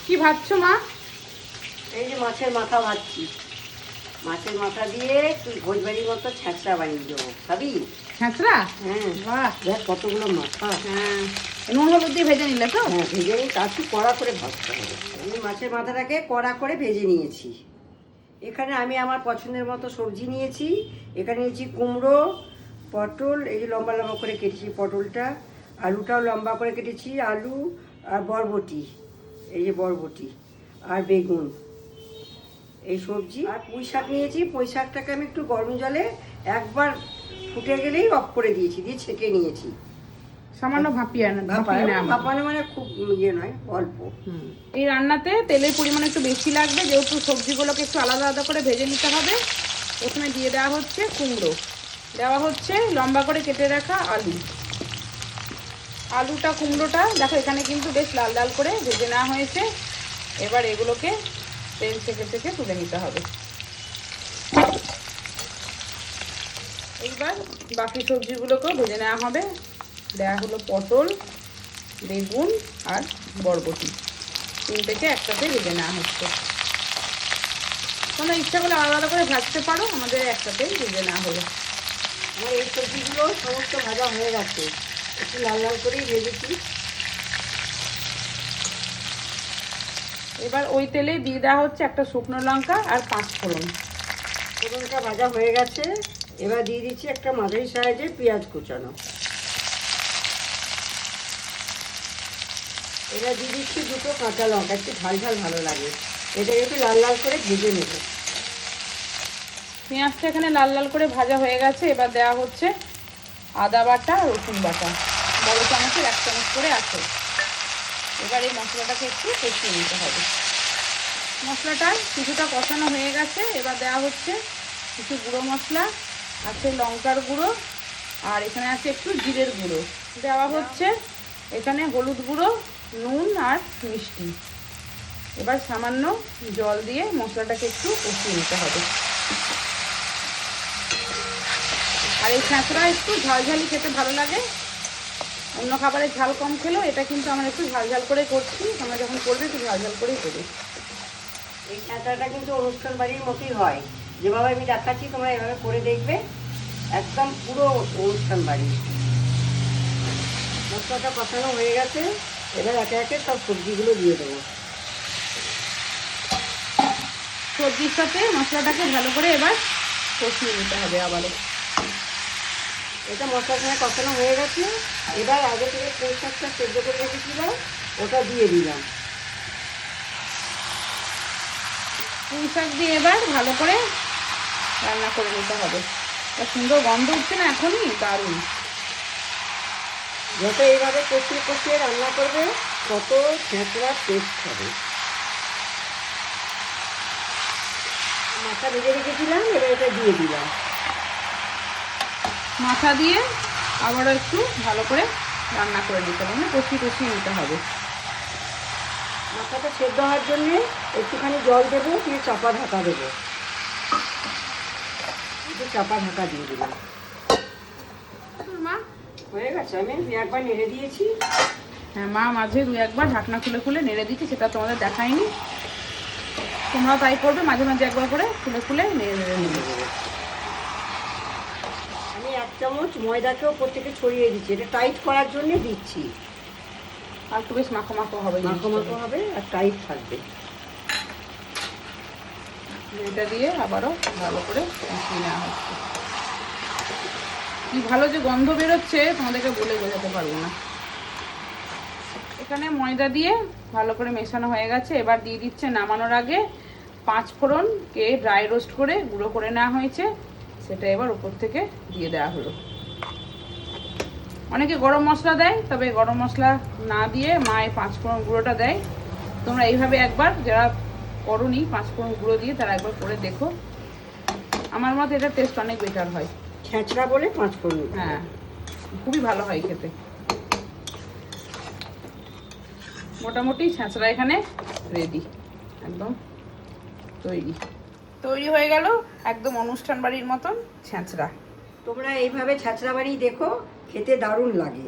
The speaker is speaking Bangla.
কি ভাজছো মা? এই যে মাছের মাথা ভাজছি। মাছের মাথা দিয়ে তুই ভোজবাড়ির মতো ছ্যাঁচড়া বানিয়ে দেবো, খাবি? ছ্যাঁচড়া? হ্যাঁ, বাহ। দেখ কতগুলো মাথা। হ্যাঁ, নুন হলুদ দিয়ে ভেজে নিলে তো? হ্যাঁ, ভেজে নিই, তার একটু কড়া করে ভাজতে হবে। আমি মাছের মাথাটাকে কড়া করে ভেজে নিয়েছি। এখানে আমি আমার পছন্দের মতো সবজি নিয়েছি। এখানে নিয়েছি কুমড়ো, পটল, এই যে লম্বা লম্বা করে কেটেছি পটলটা, আলুটাও লম্বা করে কেটেছি, আলু আর বরবটি, এই যে বরবটি আর বেগুন, এই সবজি। আর পুঁই শাক নিয়েছি। পুঁই শাকটাকে আমি একটু গরম জলে একবার ফুটে গেলেই অফ করে দিয়েছি, দিয়ে ছেঁকে নিয়েছি। সামান্য ভাপিয়ে না। ভাপানো মানে খুব ইয়ে নয়, অল্প। এই রান্নাতে তেলের পরিমাণ একটু বেশি লাগবে, যেহেতু সবজিগুলোকে একটু আলাদা আলাদা করে ভেজে নিতে হবে। প্রথমে দিয়ে দেওয়া হচ্ছে কুমড়ো, দেওয়া হচ্ছে লম্বা করে কেটে রাখা আলু। আলুটা কুমড়োটা দেখো এখানে কিন্তু বেশ লাল লাল করে ভেজে নেওয়া হয়েছে। এবার এগুলোকে তেল থেকে থেকে তুলে নিতে হবে। এইবার বাকি সবজিগুলোকেও ভেজে নেওয়া হবে। দেওয়া হলো পটল, বেগুন আর বরবটি, তিনটেকে একসাথে ভেজে নেওয়া হচ্ছে। তোমরা ইচ্ছা করলে আলাদা আলাদা করে ভাজতে পারো, আমাদের একসাথেই ভেজে নেওয়া হলো। আমার এই সবজিগুলো সমস্ত ভাজা হয়ে গেছে, একটু লাল লাল করেই ভেজেছি। এবার ওই তেলে দিয়ে দেওয়া হচ্ছে একটা শুকনো লঙ্কা আর 5 ফোড়ন। ফোড়নটা ভাজা হয়ে গেছে। এবার দিয়ে দিচ্ছি একটা মাঝারি সাইজের পেঁয়াজ কুচানো। এবার দিয়ে দিচ্ছি দুটো কাঁচা লঙ্কা, একটু ঝাল ঝাল ভালো লাগে। এটাকে একটু লাল লাল করে ভেজে নেব। পেঁয়াজটা এখানে লাল লাল করে ভাজা হয়ে গেছে। এবার দেওয়া হচ্ছে আদা বাটা, রসুন বাটা, বড় চামচের 1 চামচ করে আছে। এবার এই মশলাটাকে একটু কষিয়ে নিতে হবে। মশলাটা কিছুটা কষানো হয়ে গেছে। এবার দেওয়া হচ্ছে কিছু গুঁড়ো মশলা, আছে লঙ্কার গুঁড়ো, আর এখানে আছে একটু জিরের গুঁড়ো। দেওয়া হচ্ছে এখানে হলুদ গুঁড়ো, নুন আর মিষ্টি। এবার সামান্য জল দিয়ে মশলাটাকে একটু কষিয়ে নিতে হবে। আর এই ছ্যাঁচড়া একটু ঝালঝালি খেতে ভালো লাগে। অন্য খাবারে ঝাল কম খেলেও এটা কিন্তু আমরা একটু ঝালঝাল করে করছি। তোমরা যখন করবে একটু ঝালঝাল করেই করবে। এই ছ্যাঁচড়াটা কিন্তু অনুষ্ঠান বাড়ির মতোই হয়, যেভাবে আমি দেখাচ্ছি তোমরা এভাবে করে দেখবে, একদম পুরো অনুষ্ঠান বাড়ি। মশলাটা কষানো হয়ে গেছে। এবার একে একে সব সবজিগুলো দিয়ে দেবো। সবজির সাথে মশলাটাকে ভালো করে এবার কষিয়ে নিতে হবে আবারও। এটা মশলার সঙ্গে কষানো হয়ে গেছে। এবার আগে থেকে পুঁই শাকটা সেদ্ধ করে রেখেছিলাম, ওটা দিয়ে দিলাম। পুঁই শাক দিয়ে এবার ভালো করে রান্না করে নিতে হবে। একটা সুন্দর গন্ধ উঠছে না এখনই, দারুণ। যত এইভাবে কষিয়ে কষিয়ে রান্না করবে তত ছ্যাঁচড়ার টেস্ট হবে। মাথা ভেজে রেখেছিলাম, এবার এটা দিয়ে দিলাম। মাথা দিয়ে আবারও একটু ভালো করে রান্না করে নিতে হবে, মানে কষিয়ে কষিয়ে নিতে হবে। মাথাটা সেদ্ধ হওয়ার জন্যে একটুখানি জল দেবো, দিয়ে চাপা ঢাকা দেবো। একটু চাপা ঢাকা দিয়ে দিলাম। মা হয়ে গেছে, আমি একবার নেড়ে দিয়েছি। হ্যাঁ, মা মাঝে 2-1বার ঢাকনা খুলে খুলে নেড়ে দিচ্ছি, সেটা তোমাদের দেখায়নি। তোমরা তাই করবে, মাঝে মাঝে একবার করে খুলে খুলে নেড়ে নেড়ে নেবে। আমি 1 চামচ ময়দাকেও প্রত্যেকে ছড়িয়ে দিচ্ছি, এটা টাইট করার জন্য দিচ্ছি। আর একটু বেশ মাখো মাখো হবে, মাখো মাখো হবে আর টাইট থাকবে। এটা দিয়ে আবারও ভালো করে মিশিয়ে নেওয়া হচ্ছে। কি ভালো যে গন্ধ বেরোচ্ছে, তোমাদেরকে বলে বোঝাতে পারবো না। এখানে ময়দা দিয়ে ভালো করে মেশানো হয়ে গেছে। এবার দিয়ে দিচ্ছে নামানোর আগে 5 ফোড়নকে ড্রাই রোস্ট করে গুঁড়ো করে নেওয়া হয়েছে, সেটা এবার উপর থেকে দিয়ে দেওয়া হলো। অনেকে গরম মশলা দেয়, তবে গরম মশলা না দিয়ে মা এই 5 ফোড়ন গুঁড়োটা দেয়। তোমরা এইভাবে একবার, যারা করোনি 5 ফোড়ন গুঁড়ো দিয়ে, তারা একবার করে দেখো। আমার মতে এটা টেস্ট অনেক বেটার হয়। ছ্যাঁচড়া বলে 5 ফোড়ন। হ্যাঁ, খুবই ভালো হয় খেতে। মোটামুটি ছ্যাঁচড়া এখানে রেডি, একদম তৈরি হয়ে গেল একদম অনুষ্ঠান বাড়ির মতন ছ্যাঁচড়া। তোমরা এইভাবে ছ্যাঁচড়া বানিয়ে দেখো, খেতে দারুণ লাগে।